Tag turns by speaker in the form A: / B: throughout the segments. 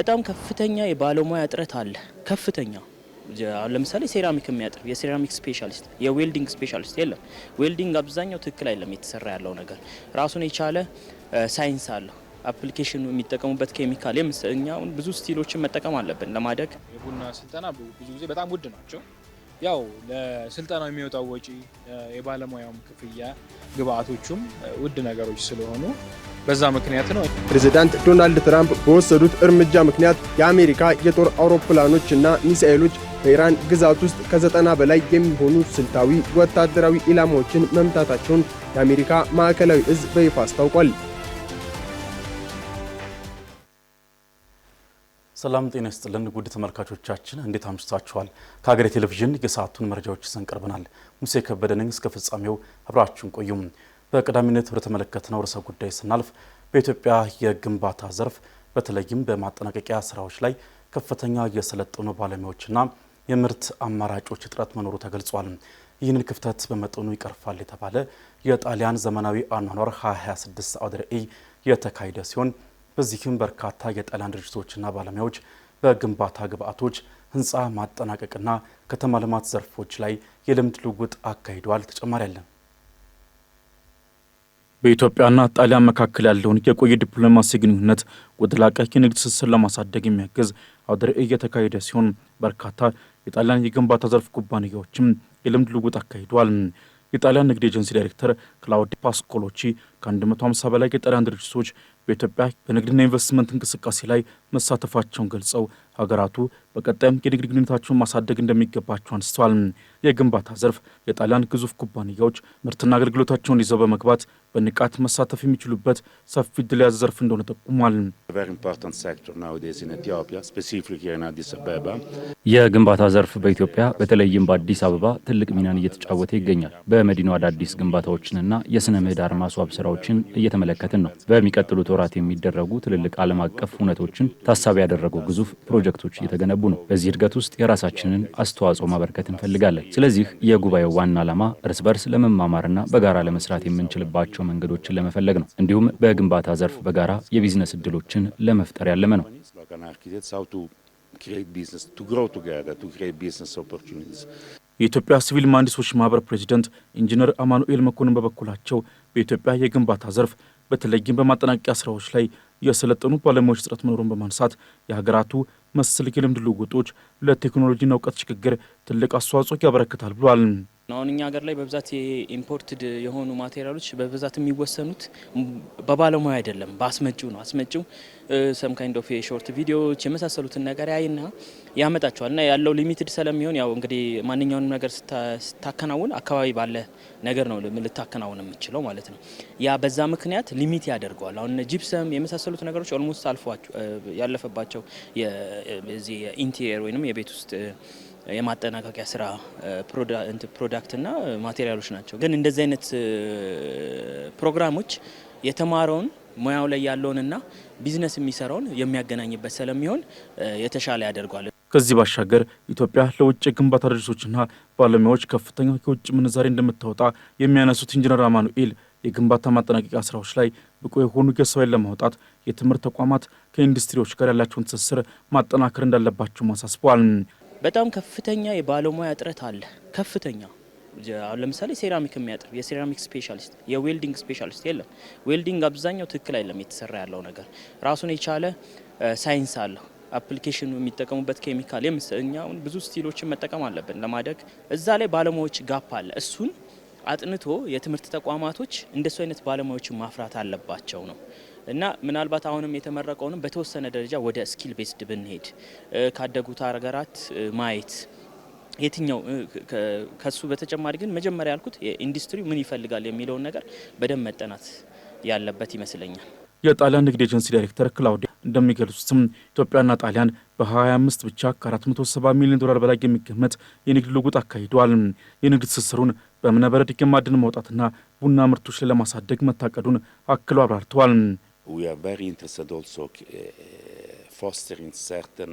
A: በጣም ከፍተኛ የባለሙያ እጥረት አለ። ከፍተኛ ለምሳሌ ሴራሚክ የሚያጥር የሴራሚክ ስፔሻሊስት የዌልዲንግ ስፔሻሊስት የለም። ዌልዲንግ አብዛኛው ትክክል አይደለም የተሰራ ያለው ነገር ራሱን የቻለ ሳይንስ አለው። አፕሊኬሽኑ የሚጠቀሙበት ኬሚካል የምስኛውን ብዙ ስቲሎችን መጠቀም አለብን ለማደግ።
B: የቡና ስልጠና ብዙ ጊዜ በጣም ውድ ናቸው። ያው ለስልጠናው የሚወጣው ወጪ የባለሙያውም ክፍያ ግብአቶቹም ውድ ነገሮች ስለሆኑ በዛ ምክንያት ነው
C: ፕሬዝዳንት ዶናልድ ትራምፕ በወሰዱት እርምጃ ምክንያት የአሜሪካ የጦር አውሮፕላኖችና ሚሳኤሎች በኢራን ግዛት ውስጥ ከ90 በላይ የሚሆኑ ስልታዊ ወታደራዊ ኢላማዎችን መምታታቸውን የአሜሪካ ማዕከላዊ እዝ በይፋ አስታውቋል።
D: ሰላም ጤና ይስጥልን ውድ ተመልካቾቻችን እንዴት አምሽታችኋል? ከሀገሬ ቴሌቪዥን የሰዓቱን መረጃዎች ይዘን ቀርበናል። ሙሴ ከበደ ነኝ። እስከ ፍጻሜው አብራችሁን ቆዩም። በቀዳሚነት ወደ ተመለከትነው ርዕሰ ጉዳይ ስናልፍ በኢትዮጵያ የግንባታ ዘርፍ በተለይም በማጠናቀቂያ ስራዎች ላይ ከፍተኛ የሰለጠኑ ባለሙያዎችና የምርት አማራጮች እጥረት መኖሩ ተገልጿል። ይህንን ክፍተት በመጠኑ ይቀርፋል የተባለ የጣሊያን ዘመናዊ አኗኗር 2026 አውደ ርዕይ የተካሄደ ሲሆን በዚህም በርካታ የጣሊያን ድርጅቶችና ባለሙያዎች በግንባታ ግብአቶች፣ ህንፃ ማጠናቀቅና ከተማ ልማት ዘርፎች ላይ የልምድ ልውውጥ አካሂደዋል። ተጨማሪ አለን። በኢትዮጵያና ጣሊያን መካከል ያለውን የቆየ ዲፕሎማሲ ግንኙነት ወደ ላቀ የንግድ ትስስር ለማሳደግ የሚያግዝ አውደ ርዕይ የተካሄደ ሲሆን በርካታ የጣሊያን የግንባታ ዘርፍ ኩባንያዎችም የልምድ ልውውጥ አካሂደዋል። የጣሊያን ንግድ ኤጀንሲ ዳይሬክተር ክላውዲዮ ፓስኮሎቺ ከ150 በላይ የጣሊያን ድርጅቶች በኢትዮጵያ በንግድና ኢንቨስትመንት እንቅስቃሴ ላይ መሳተፋቸውን ገልጸው ሀገራቱ በቀጣይም የንግድ ግንኙነታቸውን ማሳደግ እንደሚገባቸው አንስተዋል። የግንባታ ዘርፍ የጣሊያን ግዙፍ ኩባንያዎች ምርትና አገልግሎታቸውን ይዘው በመግባት በንቃት መሳተፍ የሚችሉበት ሰፊ ዕድል የያዘ ዘርፍ እንደሆነ ጠቁሟል።
E: የግንባታ ዘርፍ በኢትዮጵያ በተለይም በአዲስ አበባ ትልቅ ሚናን እየተጫወተ ይገኛል። በመዲናው አዳዲስ ግንባታዎችንና የስነ ምህዳር ማስዋብ ስራዎችን እየተመለከትን ነው። በሚቀጥሉት ወራት የሚደረጉ ትልልቅ ዓለም አቀፍ ሁነቶችን ታሳቢ ያደረጉ ግዙፍ ፕሮጀክቶች እየተገነቡ ነው። በዚህ እድገት ውስጥ የራሳችንን አስተዋጽኦ ማበርከት እንፈልጋለን። ስለዚህ የጉባኤው ዋና ዓላማ እርስ በርስ ለመማማርና በጋራ ለመስራት የምንችልባቸው መንገዶችን ለመፈለግ ነው። እንዲሁም በግንባታ ዘርፍ በጋራ የቢዝነስ እድሎችን ለመፍጠር ያለመ ነው።
D: የኢትዮጵያ ሲቪል መሐንዲሶች ማህበር ፕሬዚዳንት ኢንጂነር አማኑኤል መኮንን በበኩላቸው በኢትዮጵያ የግንባታ ዘርፍ በተለይም በማጠናቀቂያ ስራዎች ላይ የሰለጠኑ ባለሙያዎች እጥረት መኖሩን በማንሳት የሀገራቱ መሰል የልምድ ልውውጦች ለቴክኖሎጂና እውቀት ሽግግር ትልቅ አስተዋጽኦ ያበረክታል ብሏል።
A: አሁን እኛ ሀገር ላይ በብዛት የኢምፖርትድ የሆኑ ማቴሪያሎች በብዛት የሚወሰኑት በባለሙያ አይደለም፣ በአስመጪው ነው። አስመጪው ሰም ካይንድ ኦፍ ሾርት ቪዲዮዎች የመሳሰሉትን ነገር ያይና ያመጣቸዋል እና ያለው ሊሚትድ ስለሚሆን ያው እንግዲህ ማንኛውንም ነገር ስታከናውን አካባቢ ባለ ነገር ነው ልታከናውን የምችለው ማለት ነው። ያ በዛ ምክንያት ሊሚት ያደርገዋል። አሁን ጂፕሰም የመሳሰሉት ነገሮች ኦልሞስት አልፏቸው ያለፈባቸው የዚህ ኢንቴሪየር ወይንም የቤት ውስጥ የማጠናቀቂያ ስራ ፕሮዳክትና ማቴሪያሎች ናቸው። ግን እንደዚህ አይነት ፕሮግራሞች የተማረውን ሙያው ላይ ያለውንና ቢዝነስ የሚሰራውን የሚያገናኝበት ስለሚሆን የተሻለ ያደርገዋል።
D: ከዚህ ባሻገር ኢትዮጵያ ለውጭ ግንባታ ድርጅቶችና ባለሙያዎች ከፍተኛ የውጭ ምንዛሬ እንደምታወጣ የሚያነሱት ኢንጂነር አማኑኤል የግንባታ ማጠናቀቂያ ስራዎች ላይ ብቁ የሆኑ የሰው ኃይል ለማውጣት የትምህርት ተቋማት ከኢንዱስትሪዎች ጋር ያላቸውን ትስስር ማጠናከር እንዳለባቸው አሳስበዋል።
A: በጣም ከፍተኛ የባለሙያ እጥረት አለ። ከፍተኛ ለምሳሌ ሴራሚክ የሚያጥር የሴራሚክ ስፔሻሊስት የዌልዲንግ ስፔሻሊስት የለም። ዌልዲንግ አብዛኛው ትክክል አይደለም የተሰራ ያለው ነገር ራሱን የቻለ ሳይንስ አለው። አፕሊኬሽኑ የሚጠቀሙበት ኬሚካል የምስኛውን ብዙ ስቲሎችን መጠቀም አለብን ለማደግ። እዛ ላይ ባለሙያዎች ጋፕ አለ። እሱን አጥንቶ የትምህርት ተቋማቶች እንደሱ አይነት ባለሙያዎችን ማፍራት አለባቸው ነው እና ምናልባት አሁንም የተመረቀውንም በተወሰነ ደረጃ ወደ ስኪል ቤስድ ብንሄድ ካደጉት ሀገራት ማየት የትኛው ከሱ በተጨማሪ ግን መጀመሪያ ያልኩት ኢንዱስትሪው ምን ይፈልጋል የሚለውን ነገር በደንብ መጠናት ያለበት ይመስለኛል።
D: የጣሊያን ንግድ ኤጀንሲ ዳይሬክተር ክላውዲዮ እንደሚገልጹትም ኢትዮጵያና ጣሊያን በ2025 ብቻ ከ470 ሚሊዮን ዶላር በላይ የሚገመት የንግድ ልውውጥ አካሂደዋል። የንግድ ትስስሩን በእብነበረድ የማዕድን ማውጣትና ቡና ምርቶች ላይ ለማሳደግ መታቀዱን አክለው አብራርተዋል።
F: We are very interested also fostering certain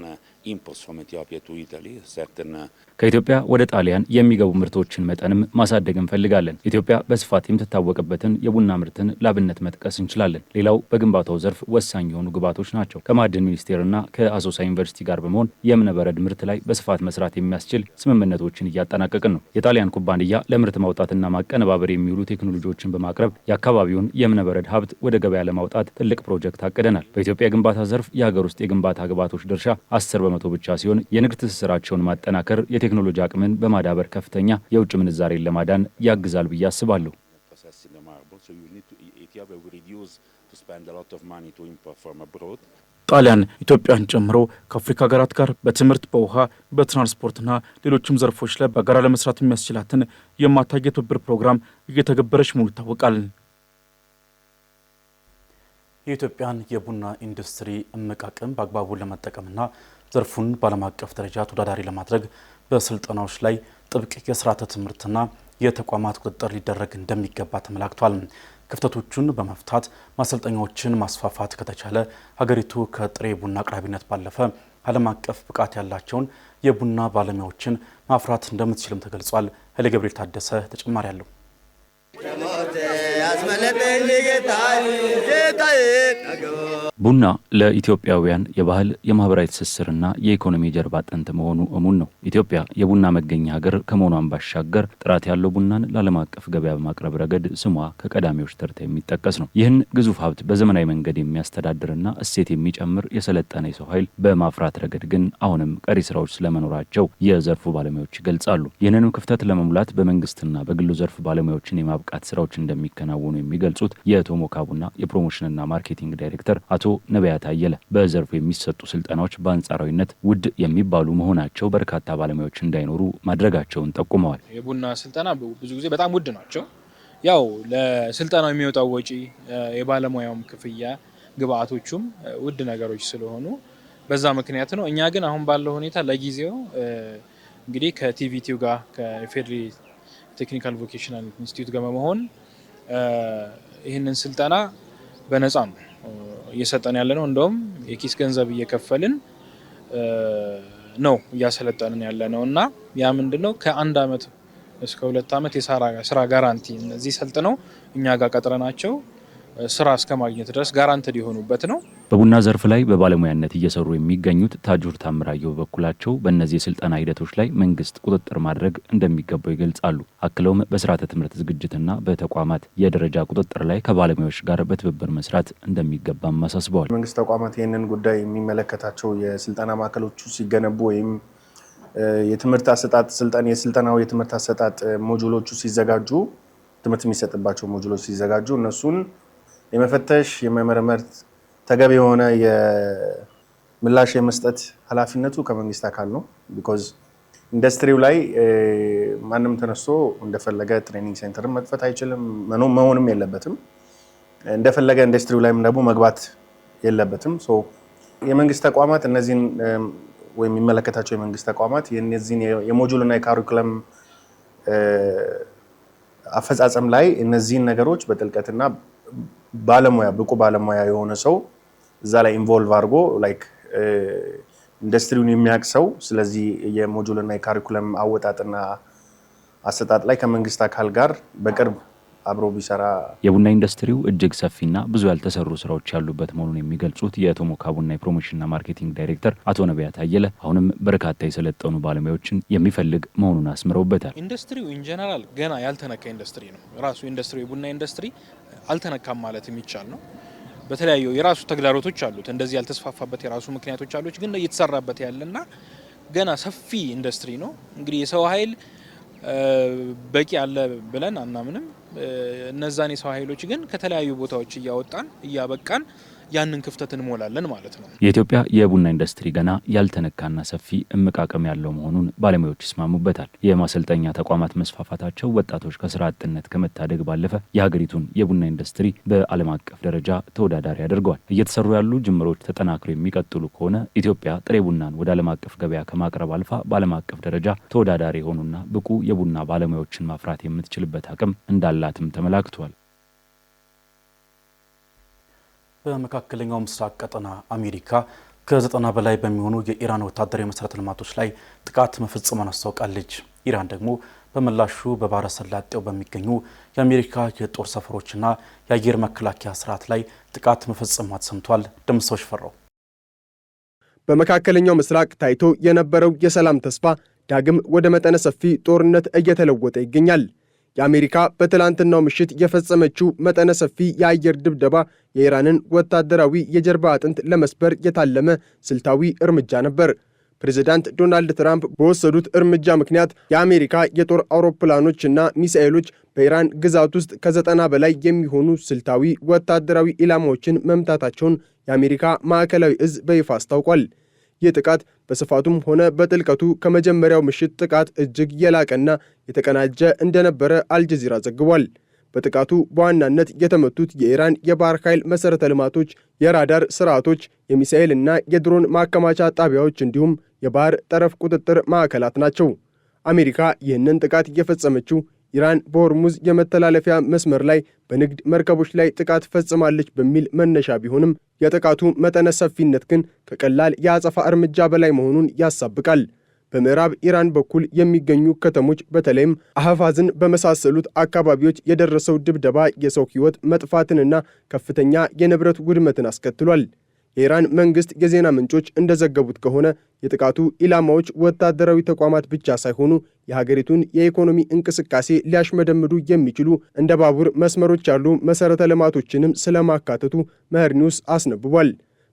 E: ከኢትዮጵያ ወደ ጣሊያን የሚገቡ ምርቶችን መጠንም ማሳደግ እንፈልጋለን። ኢትዮጵያ በስፋት የምትታወቅበትን የቡና ምርትን ላብነት መጥቀስ እንችላለን። ሌላው በግንባታው ዘርፍ ወሳኝ የሆኑ ግብዓቶች ናቸው። ከማዕድን ሚኒስቴርና ከአሶሳ ዩኒቨርሲቲ ጋር በመሆን የእብነበረድ ምርት ላይ በስፋት መስራት የሚያስችል ስምምነቶችን እያጠናቀቅን ነው። የጣሊያን ኩባንያ ለምርት ማውጣትና ማቀነባበር የሚውሉ ቴክኖሎጂዎችን በማቅረብ የአካባቢውን የእብነበረድ ሀብት ወደ ገበያ ለማውጣት ትልቅ ፕሮጀክት አቅደናል። በኢትዮጵያ የግንባታ ዘርፍ የሀገር ውስጥ የግንባታ ግብዓቶች ድርሻ 10% ብቻ ሲሆን የንግድ ትስስራቸውን ማጠናከር የቴክኖሎጂ አቅምን በማዳበር ከፍተኛ የውጭ ምንዛሬን ለማዳን ያግዛል ብዬ አስባለሁ።
D: ጣሊያን ኢትዮጵያን ጨምሮ ከአፍሪካ ሀገራት ጋር በትምህርት፣ በውሃ፣ በትራንስፖርትና ሌሎችም ዘርፎች ላይ በጋራ ለመስራት የሚያስችላትን የማታየ ትብብር ፕሮግራም እየተገበረች መሆኑ ይታወቃል። የኢትዮጵያን የቡና ኢንዱስትሪ እምቅ አቅም በአግባቡ ለመጠቀምና ዘርፉን በዓለም አቀፍ ደረጃ ተወዳዳሪ ለማድረግ በስልጠናዎች ላይ ጥብቅ የስርዓተ ትምህርትና የተቋማት ቁጥጥር ሊደረግ እንደሚገባ ተመላክቷል። ክፍተቶቹን በመፍታት ማሰልጠኛዎችን ማስፋፋት ከተቻለ ሀገሪቱ ከጥሬ ቡና አቅራቢነት ባለፈ ዓለም አቀፍ ብቃት ያላቸውን የቡና ባለሙያዎችን ማፍራት እንደምትችልም ተገልጿል። ኃይለ ገብርኤል ታደሰ ተጨማሪ አለው።
E: ቡና ለኢትዮጵያውያን የባህል የማህበራዊ ትስስርና የኢኮኖሚ ጀርባ አጥንት መሆኑ እሙን ነው። ኢትዮጵያ የቡና መገኛ ሀገር ከመሆኗን ባሻገር ጥራት ያለው ቡናን ለዓለም አቀፍ ገበያ በማቅረብ ረገድ ስሟ ከቀዳሚዎች ተርታ የሚጠቀስ ነው። ይህን ግዙፍ ሀብት በዘመናዊ መንገድ የሚያስተዳድርና እሴት የሚጨምር የሰለጠነ የሰው ኃይል በማፍራት ረገድ ግን አሁንም ቀሪ ስራዎች ስለመኖራቸው የዘርፉ ባለሙያዎች ይገልጻሉ። ይህንንም ክፍተት ለመሙላት በመንግስትና በግሉ ዘርፍ ባለሙያዎችን የማብቃት ስራዎች እንደሚከናወኑ የሚገልጹት የቶሞካ ቡና የፕሮሞሽንና ማርኬቲንግ ዳይሬክተር አቶ ነቢያት አየለ በዘርፉ የሚሰጡ ስልጠናዎች በአንጻራዊነት ውድ የሚባሉ መሆናቸው በርካታ ባለሙያዎች እንዳይኖሩ ማድረጋቸውን ጠቁመዋል።
B: የቡና ስልጠና ብዙ ጊዜ በጣም ውድ ናቸው። ያው ለስልጠናው የሚወጣው ወጪ፣ የባለሙያውም ክፍያ፣ ግብአቶቹም ውድ ነገሮች ስለሆኑ በዛ ምክንያት ነው። እኛ ግን አሁን ባለው ሁኔታ ለጊዜው እንግዲህ ከቲቪቲው ጋር ከፌዴሪ ቴክኒካል ቮኬሽናል ኢንስቲትዩት ጋር በመሆን ይህንን ስልጠና በነፃ ነው እየሰጠን ያለ ነው። እንደውም የኪስ ገንዘብ እየከፈልን ነው እያሰለጠንን ያለ ነው እና ያ ምንድነው ከ1 ዓመት እስከ 2 ዓመት የስራ ጋራንቲ እነዚህ ሰልጥነው እኛ ጋር ቀጥረናቸው ስራ እስከ ማግኘት ድረስ ጋራንትድ የሆኑበት ነው።
E: በቡና ዘርፍ ላይ በባለሙያነት እየሰሩ የሚገኙት ታጁር ታምራየው በኩላቸው በእነዚህ የስልጠና ሂደቶች ላይ መንግስት ቁጥጥር ማድረግ እንደሚገባው ይገልጻሉ። አክለውም በስርዓተ ትምህርት ዝግጅትና በተቋማት የደረጃ ቁጥጥር ላይ ከባለሙያዎች ጋር በትብብር መስራት እንደሚገባም አሳስበዋል።
C: መንግስት ተቋማት ይህንን ጉዳይ የሚመለከታቸው የስልጠና ማዕከሎቹ ሲገነቡ ወይም የትምህርት አሰጣጥ የስልጠናው የትምህርት አሰጣጥ ሞጁሎቹ ሲዘጋጁ ትምህርት የሚሰጥባቸው ሞጁሎች ሲዘጋጁ እነሱን የመፈተሽ የመመርመር ተገቢ የሆነ የምላሽ የመስጠት ኃላፊነቱ ከመንግስት አካል ነው። ቢኮዝ ኢንዱስትሪው ላይ ማንም ተነስቶ እንደፈለገ ትሬኒንግ ሴንተርን መክፈት አይችልም፣ መሆንም የለበትም። እንደፈለገ ኢንዱስትሪው ላይም ደግሞ መግባት የለበትም። ሶ የመንግስት ተቋማት እነዚህን ወይም የሚመለከታቸው የመንግስት ተቋማት የነዚህን የሞጁልና የካሪኩለም አፈጻጸም ላይ እነዚህን ነገሮች በጥልቀትና ብቁ ባለሙያ የሆነ ሰው እዛ ላይ ኢንቮልቭ አድርጎ ላይክ ኢንዱስትሪውን የሚያውቅ ሰው ስለዚህ የሞጁልና የካሪኩለም አወጣጥና አሰጣጥ ላይ ከመንግስት አካል ጋር በቅርብ አብሮ ቢሰራ።
E: የቡና ኢንዱስትሪው እጅግ ሰፊና ብዙ ያልተሰሩ ስራዎች ያሉበት መሆኑን የሚገልጹት የቶሞካ ቡና የፕሮሞሽንና ማርኬቲንግ ዳይሬክተር አቶ ነቢያት አየለ አሁንም በርካታ የሰለጠኑ ባለሙያዎችን የሚፈልግ መሆኑን አስምረውበታል።
B: ኢንዱስትሪው ኢን ጀነራል ገና ያልተነካ ኢንዱስትሪ ነው። ራሱ ኢንዱስትሪው የቡና ኢንዱስትሪ አልተነካም ማለት የሚቻል ነው። በተለያዩ የራሱ ተግዳሮቶች አሉት። እንደዚህ ያልተስፋፋበት የራሱ ምክንያቶች አሉት። ግን እየተሰራበት ያለና ገና ሰፊ ኢንዱስትሪ ነው። እንግዲህ የሰው ኃይል በቂ አለ ብለን አናምንም። እነዛን የሰው ኃይሎች ግን ከተለያዩ ቦታዎች እያወጣን እያበቃን ያንን ክፍተት እንሞላለን ማለት ነው።
E: የኢትዮጵያ የቡና ኢንዱስትሪ ገና ያልተነካና ሰፊ እምቅ አቅም ያለው መሆኑን ባለሙያዎች ይስማሙበታል። የማሰልጠኛ ተቋማት መስፋፋታቸው ወጣቶች ከስራ አጥነት ከመታደግ ባለፈ የሀገሪቱን የቡና ኢንዱስትሪ በዓለም አቀፍ ደረጃ ተወዳዳሪ አድርገዋል። እየተሰሩ ያሉ ጅምሮች ተጠናክረው የሚቀጥሉ ከሆነ ኢትዮጵያ ጥሬ ቡናን ወደ ዓለም አቀፍ ገበያ ከማቅረብ አልፋ በዓለም አቀፍ ደረጃ ተወዳዳሪ የሆኑና ብቁ የቡና ባለሙያዎችን ማፍራት የምትችልበት አቅም እንዳላትም ተመላክቷል።
D: በመካከለኛው ምስራቅ ቀጠና አሜሪካ ከ90 በላይ በሚሆኑ የኢራን ወታደራዊ መሰረተ ልማቶች ላይ ጥቃት መፈጸሟን አስታውቃለች። ኢራን ደግሞ በምላሹ በባህረ ሰላጤው በሚገኙ የአሜሪካ የጦር ሰፈሮችና የአየር መከላከያ ስርዓት ላይ ጥቃት መፈጸሟ ተሰምቷል። ደምሰው ሽፈራው
C: በመካከለኛው ምስራቅ ታይቶ የነበረው የሰላም ተስፋ ዳግም ወደ መጠነ ሰፊ ጦርነት እየተለወጠ ይገኛል። የአሜሪካ በትላንትናው ምሽት የፈጸመችው መጠነ ሰፊ የአየር ድብደባ የኢራንን ወታደራዊ የጀርባ አጥንት ለመስበር የታለመ ስልታዊ እርምጃ ነበር። ፕሬዝዳንት ዶናልድ ትራምፕ በወሰዱት እርምጃ ምክንያት የአሜሪካ የጦር አውሮፕላኖችና ሚሳኤሎች በኢራን ግዛት ውስጥ ከ90 በላይ የሚሆኑ ስልታዊ ወታደራዊ ኢላማዎችን መምታታቸውን የአሜሪካ ማዕከላዊ እዝ በይፋ አስታውቋል። ይህ ጥቃት በስፋቱም ሆነ በጥልቀቱ ከመጀመሪያው ምሽት ጥቃት እጅግ የላቀና የተቀናጀ እንደነበረ አልጀዚራ ዘግቧል። በጥቃቱ በዋናነት የተመቱት የኢራን የባህር ኃይል መሠረተ ልማቶች፣ የራዳር ስርዓቶች፣ የሚሳኤል እና የድሮን ማከማቻ ጣቢያዎች እንዲሁም የባህር ጠረፍ ቁጥጥር ማዕከላት ናቸው። አሜሪካ ይህንን ጥቃት የፈጸመችው ኢራን በሆርሙዝ የመተላለፊያ መስመር ላይ በንግድ መርከቦች ላይ ጥቃት ፈጽማለች በሚል መነሻ ቢሆንም የጥቃቱ መጠነ ሰፊነት ግን ከቀላል የአጸፋ እርምጃ በላይ መሆኑን ያሳብቃል። በምዕራብ ኢራን በኩል የሚገኙ ከተሞች በተለይም አህፋዝን በመሳሰሉት አካባቢዎች የደረሰው ድብደባ የሰው ሕይወት መጥፋትንና ከፍተኛ የንብረት ውድመትን አስከትሏል። የኢራን መንግስት የዜና ምንጮች እንደዘገቡት ከሆነ የጥቃቱ ኢላማዎች ወታደራዊ ተቋማት ብቻ ሳይሆኑ የሀገሪቱን የኢኮኖሚ እንቅስቃሴ ሊያሽመደምዱ የሚችሉ እንደ ባቡር መስመሮች ያሉ መሠረተ ልማቶችንም ስለማካተቱ መህር ኒውስ አስነብቧል።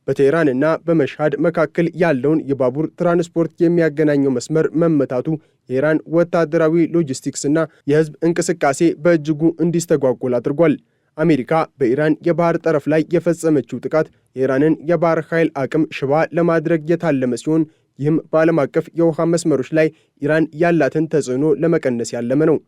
C: በቴህራንና በመሽሃድ መካከል ያለውን የባቡር ትራንስፖርት የሚያገናኘው መስመር መመታቱ የኢራን ወታደራዊ ሎጂስቲክስና የህዝብ እንቅስቃሴ በእጅጉ እንዲስተጓጎል አድርጓል። አሜሪካ በኢራን የባህር ጠረፍ ላይ የፈጸመችው ጥቃት የኢራንን የባህር ኃይል አቅም ሽባ ለማድረግ የታለመ ሲሆን ይህም በዓለም አቀፍ የውሃ መስመሮች ላይ ኢራን ያላትን ተጽዕኖ ለመቀነስ ያለመ ነው።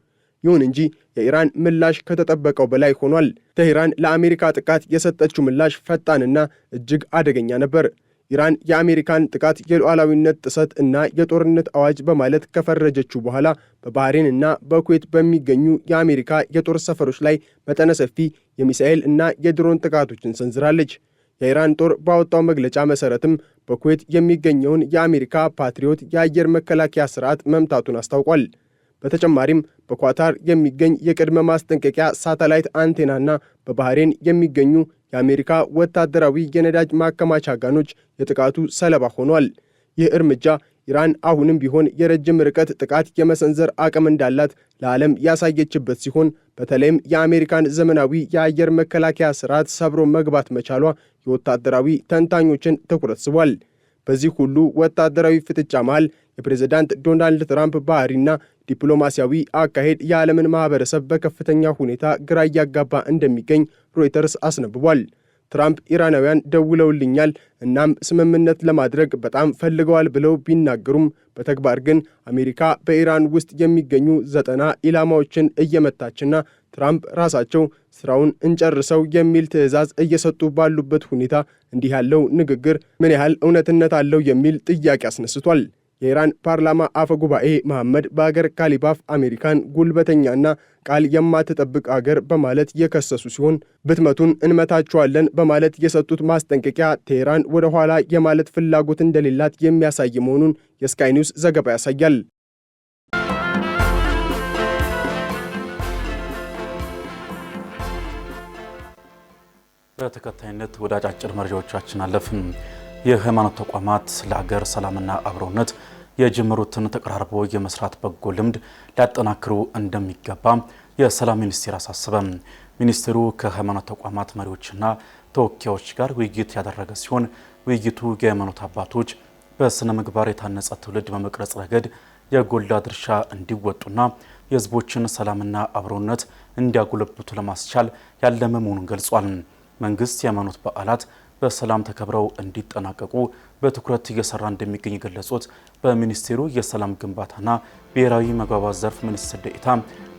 C: ይሁን እንጂ የኢራን ምላሽ ከተጠበቀው በላይ ሆኗል። ቴህራን ለአሜሪካ ጥቃት የሰጠችው ምላሽ ፈጣንና እጅግ አደገኛ ነበር። ኢራን የአሜሪካን ጥቃት የሉዓላዊነት ጥሰት እና የጦርነት አዋጅ በማለት ከፈረጀችው በኋላ በባህሬን እና በኩዌት በሚገኙ የአሜሪካ የጦር ሰፈሮች ላይ መጠነ ሰፊ የሚሳኤል እና የድሮን ጥቃቶችን ሰንዝራለች። የኢራን ጦር ባወጣው መግለጫ መሠረትም በኩዌት የሚገኘውን የአሜሪካ ፓትሪዮት የአየር መከላከያ ስርዓት መምታቱን አስታውቋል። በተጨማሪም በኳታር የሚገኝ የቅድመ ማስጠንቀቂያ ሳተላይት አንቴናና በባህሬን የሚገኙ የአሜሪካ ወታደራዊ የነዳጅ ማከማቻ ጋኖች የጥቃቱ ሰለባ ሆኗል። ይህ እርምጃ ኢራን አሁንም ቢሆን የረጅም ርቀት ጥቃት የመሰንዘር አቅም እንዳላት ለዓለም ያሳየችበት ሲሆን በተለይም የአሜሪካን ዘመናዊ የአየር መከላከያ ስርዓት ሰብሮ መግባት መቻሏ የወታደራዊ ተንታኞችን ትኩረት ስቧል። በዚህ ሁሉ ወታደራዊ ፍጥጫ መሃል የፕሬዝዳንት ዶናልድ ትራምፕ ባህሪና ዲፕሎማሲያዊ አካሄድ የዓለምን ማህበረሰብ በከፍተኛ ሁኔታ ግራ እያጋባ እንደሚገኝ ሮይተርስ አስነብቧል። ትራምፕ ኢራናውያን ደውለውልኛል እናም ስምምነት ለማድረግ በጣም ፈልገዋል ብለው ቢናገሩም በተግባር ግን አሜሪካ በኢራን ውስጥ የሚገኙ 90 ኢላማዎችን እየመታችና ትራምፕ ራሳቸው ስራውን እንጨርሰው የሚል ትዕዛዝ እየሰጡ ባሉበት ሁኔታ እንዲህ ያለው ንግግር ምን ያህል እውነትነት አለው የሚል ጥያቄ አስነስቷል። የኢራን ፓርላማ አፈ ጉባኤ መሐመድ ባገር ካሊባፍ አሜሪካን ጉልበተኛና ቃል የማትጠብቅ አገር በማለት የከሰሱ ሲሆን ብትመቱን እንመታቸዋለን በማለት የሰጡት ማስጠንቀቂያ ቴህራን ወደ ኋላ የማለት ፍላጎት እንደሌላት የሚያሳይ መሆኑን የስካይ ኒውስ ዘገባ ያሳያል።
D: በተከታይነት ወደ አጫጭር መረጃዎቻችን አለፍን። የሃይማኖት ተቋማት ለሀገር ሰላምና አብሮነት የጀመሩትን ተቀራርቦ የመስራት በጎ ልምድ ሊያጠናክሩ እንደሚገባ የሰላም ሚኒስቴር አሳሰበ። ሚኒስቴሩ ከሃይማኖት ተቋማት መሪዎችና ተወካዮች ጋር ውይይት ያደረገ ሲሆን ውይይቱ የሃይማኖት አባቶች በስነ ምግባር የታነጸ ትውልድ በመቅረጽ ረገድ የጎላ ድርሻ እንዲወጡና የሕዝቦችን ሰላምና አብሮነት እንዲያጎለብቱ ለማስቻል ያለመ መሆኑን ገልጿል። መንግስት የሃይማኖት በዓላት በሰላም ተከብረው እንዲጠናቀቁ በትኩረት እየሰራ እንደሚገኝ የገለጹት በሚኒስቴሩ የሰላም ግንባታና ብሔራዊ መግባባት ዘርፍ ሚኒስትር ዴኤታ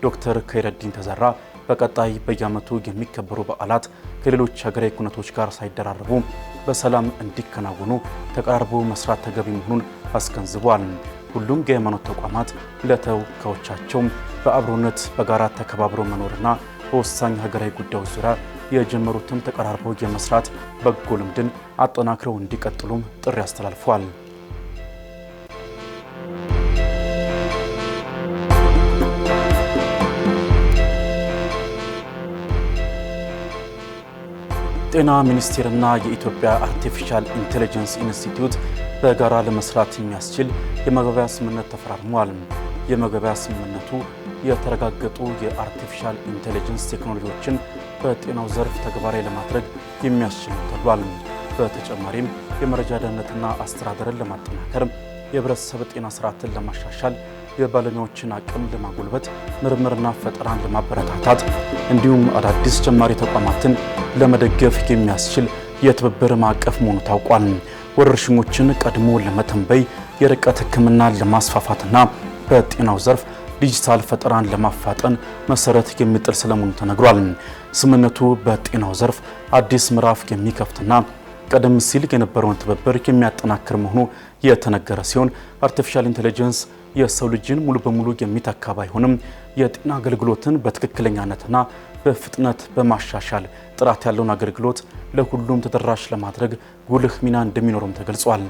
D: ዶክተር ከይረዲን ተዘራ በቀጣይ በየዓመቱ የሚከበሩ በዓላት ከሌሎች ሀገራዊ ኩነቶች ጋር ሳይደራረቡ በሰላም እንዲከናወኑ ተቀራርቦ መስራት ተገቢ መሆኑን አስገንዝቧል። ሁሉም የሃይማኖት ተቋማት ለተወካዮቻቸው በአብሮነት በጋራ ተከባብሮ መኖርና በወሳኝ ሀገራዊ ጉዳዮች ዙሪያ የጀመሩትን ተቀራርበው የመስራት በጎ ልምድን አጠናክረው እንዲቀጥሉም ጥሪ አስተላልፈዋል። ጤና ሚኒስቴርና የኢትዮጵያ አርቲፊሻል ኢንተለጀንስ ኢንስቲትዩት በጋራ ለመስራት የሚያስችል የመግባቢያ ስምምነት ተፈራርመዋል። የመግባቢያ ስምምነቱ የተረጋገጡ የአርቲፊሻል ኢንተለጀንስ ቴክኖሎጂዎችን በጤናው ዘርፍ ተግባራዊ ለማድረግ የሚያስችል ነው ተብሏል። በተጨማሪም የመረጃ ደህንነትና አስተዳደርን ለማጠናከር፣ የህብረተሰብ ጤና ስርዓትን ለማሻሻል፣ የባለሙያዎችን አቅም ለማጎልበት፣ ምርምርና ፈጠራን ለማበረታታት እንዲሁም አዳዲስ ጀማሪ ተቋማትን ለመደገፍ የሚያስችል የትብብር ማዕቀፍ መሆኑ ታውቋል። ወረርሽኞችን ቀድሞ ለመተንበይ፣ የርቀት ሕክምናን ለማስፋፋትና በጤናው ዘርፍ ዲጂታል ፈጠራን ለማፋጠን መሰረት የሚጥል ስለመሆኑ ተነግሯል። ስምምነቱ በጤናው ዘርፍ አዲስ ምዕራፍ የሚከፍትና ቀደም ሲል የነበረውን ትብብር የሚያጠናክር መሆኑ የተነገረ ሲሆን አርቲፊሻል ኢንተለጀንስ የሰው ልጅን ሙሉ በሙሉ የሚተካ ባይሆንም የጤና አገልግሎትን በትክክለኛነትና በፍጥነት በማሻሻል ጥራት ያለውን አገልግሎት ለሁሉም ተደራሽ ለማድረግ ጉልህ ሚና እንደሚኖርም ተገልጿል።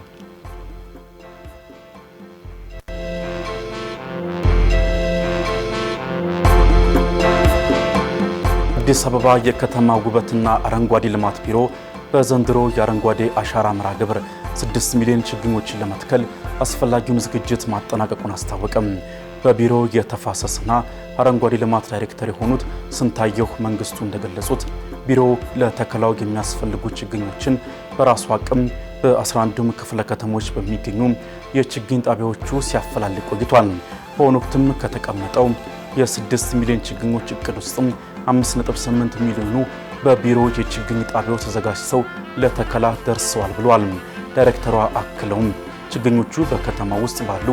D: አዲስ አበባ የከተማ ውበትና አረንጓዴ ልማት ቢሮ በዘንድሮ የአረንጓዴ አሻራ መርሃ ግብር 6 ሚሊዮን ችግኞችን ለመትከል አስፈላጊውን ዝግጅት ማጠናቀቁን አስታወቀም። በቢሮው የተፋሰስና አረንጓዴ ልማት ዳይሬክተር የሆኑት ስንታየሁ መንግስቱ እንደገለጹት ቢሮው ለተከላው የሚያስፈልጉ ችግኞችን በራሱ አቅም በ11ዱም ክፍለ ከተሞች በሚገኙ የችግኝ ጣቢያዎቹ ሲያፈላልቅ ቆይቷል። በአሁኑ ወቅትም ከተቀመጠው የ6 ሚሊዮን ችግኞች እቅድ ውስጥም 5.8 ሚሊዮኑ በቢሮ የችግኝ ጣቢያዎች ተዘጋጅተው ለተከላ ደርሰዋል ብለዋል። ዳይሬክተሯ አክለውም ችግኞቹ በከተማ ውስጥ ባሉ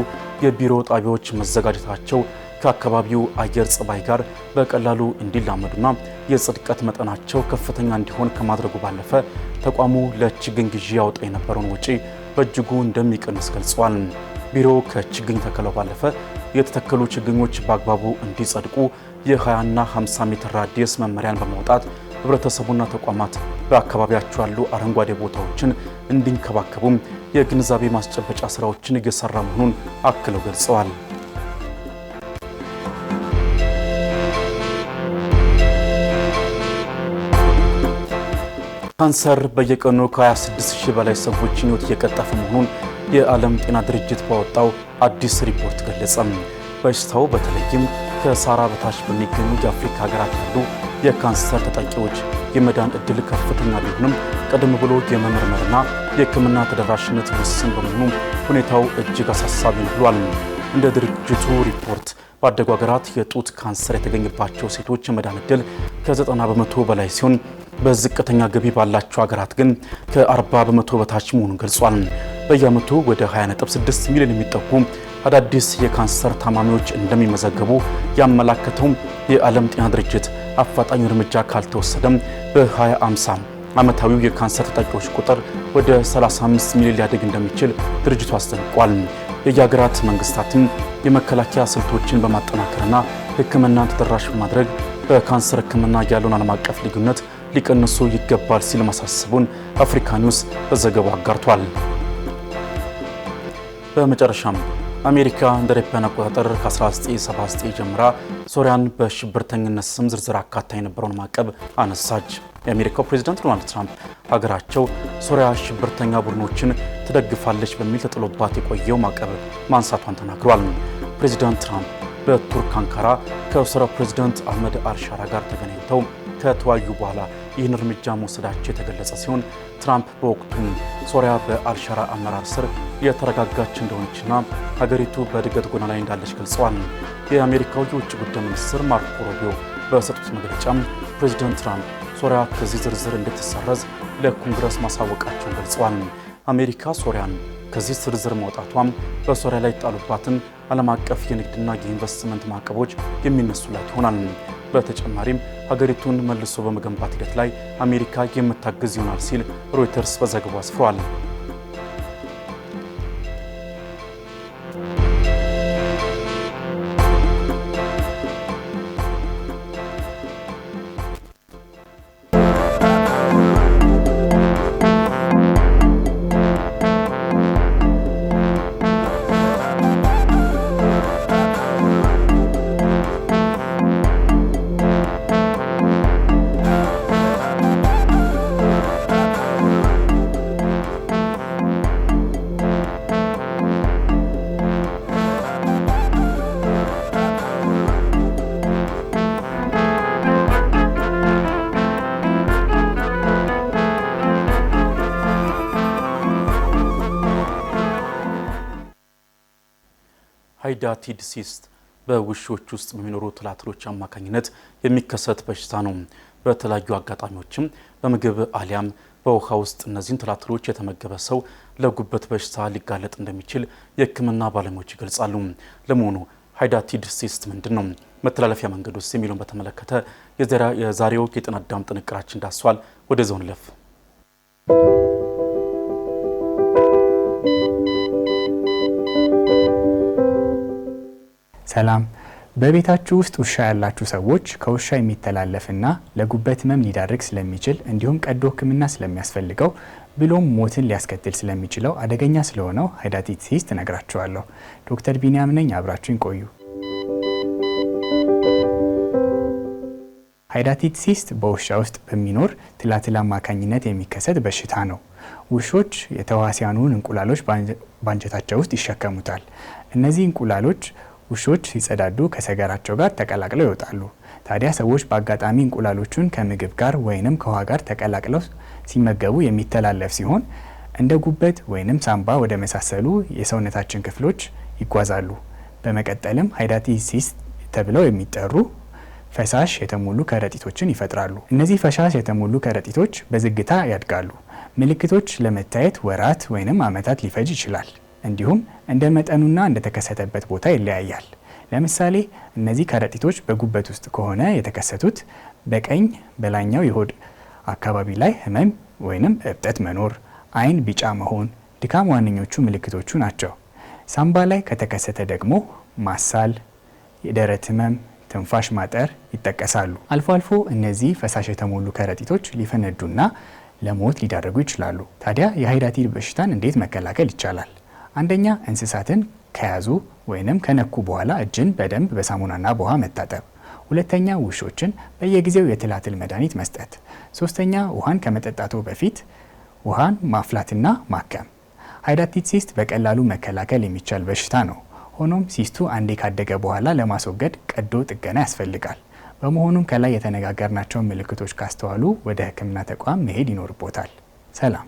D: የቢሮ ጣቢያዎች መዘጋጀታቸው ከአካባቢው አየር ጸባይ ጋር በቀላሉ እንዲላመዱና የጽድቀት መጠናቸው ከፍተኛ እንዲሆን ከማድረጉ ባለፈ ተቋሙ ለችግኝ ግዢ ያወጣ የነበረውን ወጪ በእጅጉ እንደሚቀንስ ገልጸዋል። ቢሮው ከችግኝ ተከላው ባለፈ የተተከሉ ችግኞች በአግባቡ እንዲጸድቁ የ20ና 50 ሜትር ራዲየስ መመሪያን በማውጣት ህብረተሰቡና ተቋማት በአካባቢያቸው ያሉ አረንጓዴ ቦታዎችን እንዲንከባከቡም የግንዛቤ ማስጨበጫ ስራዎችን እየሰራ መሆኑን አክለው ገልጸዋል። ካንሰር በየቀኑ ከ26000 በላይ ሰዎችን ህይወት እየቀጠፈ መሆኑን የዓለም ጤና ድርጅት ባወጣው አዲስ ሪፖርት ገለጸ። በሽታው በተለይም ከሳራ በታች በሚገኙ የአፍሪካ ሀገራት ያሉ የካንሰር ተጠቂዎች የመዳን ዕድል ከፍተኛ ቢሆንም ቀደም ብሎ የመመርመርና የሕክምና ተደራሽነት ውስን በመሆኑ ሁኔታው እጅግ አሳሳቢ ነው ብሏል። እንደ ድርጅቱ ሪፖርት ባደጉ ሀገራት የጡት ካንሰር የተገኘባቸው ሴቶች የመዳን ዕድል ከ90 በመቶ በላይ ሲሆን በዝቅተኛ ገቢ ባላቸው ሀገራት ግን ከ40 በመቶ በታች መሆኑን ገልጿል። በየዓመቱ ወደ 20.6 ሚሊዮን የሚጠጉ አዳዲስ የካንሰር ታማሚዎች እንደሚመዘገቡ ያመላከተው የዓለም ጤና ድርጅት አፋጣኝ እርምጃ ካልተወሰደም በ2050 ዓመታዊው የካንሰር ተጠቂዎች ቁጥር ወደ 35 ሚሊዮን ሊያድግ እንደሚችል ድርጅቱ አስጠንቅቋል። የየሀገራት መንግስታትም የመከላከያ ስልቶችን በማጠናከርና ሕክምናን ተደራሽ በማድረግ በካንሰር ሕክምና ያለውን ዓለም አቀፍ ልዩነት ሊቀንሱ ይገባል ሲል ማሳሰቡን አፍሪካ ኒውስ በዘገባው አጋርቷል። በመጨረሻም አሜሪካ እንደ አውሮፓውያን አቆጣጠር ከ1979 ጀምራ ሶሪያን በሽብርተኝነት ስም ዝርዝር አካታ የነበረውን ማዕቀብ አነሳች። የአሜሪካው ፕሬዝዳንት ዶናልድ ትራምፕ ሀገራቸው ሶሪያ ሽብርተኛ ቡድኖችን ትደግፋለች በሚል ተጥሎባት የቆየው ማዕቀብ ማንሳቷን ተናግሯል። ፕሬዝዳንት ትራምፕ በቱርክ አንካራ ከሶሪያው ፕሬዝዳንት አህመድ አልሻራ ጋር ተገናኝተው ከተወያዩ በኋላ ይህን እርምጃ መውሰዳቸው የተገለጸ ሲሆን ትራምፕ በወቅቱም ሶሪያ በአልሻራ አመራር ስር የተረጋጋች እንደሆነችና ሀገሪቱ በእድገት ጎዳና ላይ እንዳለች ገልጸዋል። የአሜሪካው የውጭ ጉዳይ ሚኒስትር ማርኮ ሩቢዮ በሰጡት መግለጫም ፕሬዝዳንት ትራምፕ ሶሪያ ከዚህ ዝርዝር እንድትሰረዝ ለኮንግረስ ማሳወቃቸውን ገልጸዋል። አሜሪካ ሶሪያን ከዚህ ዝርዝር ማውጣቷም በሶሪያ ላይ ጣሉባትን ዓለም አቀፍ የንግድና የኢንቨስትመንት ማዕቀቦች የሚነሱላት ይሆናል። በተጨማሪም ሀገሪቱን መልሶ በመገንባት ሂደት ላይ አሜሪካ የምታግዝ ይሆናል ሲል ሮይተርስ በዘገባው አስፍሯል። ሃይዳቲድ ሲስት በውሾች ውስጥ በሚኖሩ ትላትሎች አማካኝነት የሚከሰት በሽታ ነው። በተለያዩ አጋጣሚዎችም በምግብ አሊያም በውሃ ውስጥ እነዚህን ትላትሎች የተመገበ ሰው ለጉበት በሽታ ሊጋለጥ እንደሚችል የሕክምና ባለሙያዎች ይገልጻሉ። ለመሆኑ ሃይዳቲድ ሲስት ምንድን ነው? መተላለፊያ መንገድ ውስጥ የሚለውን በተመለከተ የዛሬው የጤና አዳም ጥንቅራችን ዳስሷል። ወደ ዞን ለፍ
F: ሰላም። በቤታችሁ ውስጥ ውሻ ያላችሁ ሰዎች ከውሻ የሚተላለፍና ለጉበት ህመም ሊዳርግ ስለሚችል እንዲሁም ቀዶ ሕክምና ስለሚያስፈልገው ብሎም ሞትን ሊያስከትል ስለሚችለው አደገኛ ስለሆነው ሃይዳቲድ ሲስት እነግራችኋለሁ። ዶክተር ቢኒያም ነኝ፣ አብራችሁን ቆዩ። ሃይዳቲድ ሲስት በውሻ ውስጥ በሚኖር ትላትል አማካኝነት የሚከሰት በሽታ ነው። ውሾች የተዋሲያኑን እንቁላሎች ባንጀታቸው ውስጥ ይሸከሙታል። እነዚህ እንቁላሎች ውሾች ሲጸዳዱ ከሰገራቸው ጋር ተቀላቅለው ይወጣሉ። ታዲያ ሰዎች በአጋጣሚ እንቁላሎቹን ከምግብ ጋር ወይንም ከውሃ ጋር ተቀላቅለው ሲመገቡ የሚተላለፍ ሲሆን እንደ ጉበት ወይንም ሳምባ ወደ መሳሰሉ የሰውነታችን ክፍሎች ይጓዛሉ። በመቀጠልም ሃይዳቲድ ሲስት ተብለው የሚጠሩ ፈሳሽ የተሞሉ ከረጢቶችን ይፈጥራሉ። እነዚህ ፈሳሽ የተሞሉ ከረጢቶች በዝግታ ያድጋሉ። ምልክቶች ለመታየት ወራት ወይንም ዓመታት ሊፈጅ ይችላል። እንዲሁም እንደ መጠኑና እንደተከሰተበት ቦታ ይለያያል። ለምሳሌ እነዚህ ከረጢቶች በጉበት ውስጥ ከሆነ የተከሰቱት በቀኝ በላይኛው የሆድ አካባቢ ላይ ህመም ወይንም እብጠት መኖር፣ አይን ቢጫ መሆን፣ ድካም ዋነኞቹ ምልክቶቹ ናቸው። ሳምባ ላይ ከተከሰተ ደግሞ ማሳል፣ የደረት ህመም፣ ትንፋሽ ማጠር ይጠቀሳሉ። አልፎ አልፎ እነዚህ ፈሳሽ የተሞሉ ከረጢቶች ሊፈነዱና ለሞት ሊዳረጉ ይችላሉ። ታዲያ የሃይዳቲድ በሽታን እንዴት መከላከል ይቻላል? አንደኛ፣ እንስሳትን ከያዙ ወይንም ከነኩ በኋላ እጅን በደንብ በሳሙናና በውሃ መታጠብ። ሁለተኛ፣ ውሾችን በየጊዜው የትላትል መድኃኒት መስጠት። ሶስተኛ፣ ውሃን ከመጠጣቱ በፊት ውሃን ማፍላትና ማከም። ሃይዳቲድ ሲስት በቀላሉ መከላከል የሚቻል በሽታ ነው። ሆኖም ሲስቱ አንዴ ካደገ በኋላ ለማስወገድ ቀዶ ጥገና ያስፈልጋል። በመሆኑም ከላይ የተነጋገርናቸውን ምልክቶች ካስተዋሉ ወደ ሕክምና ተቋም መሄድ ይኖርቦታል። ሰላም።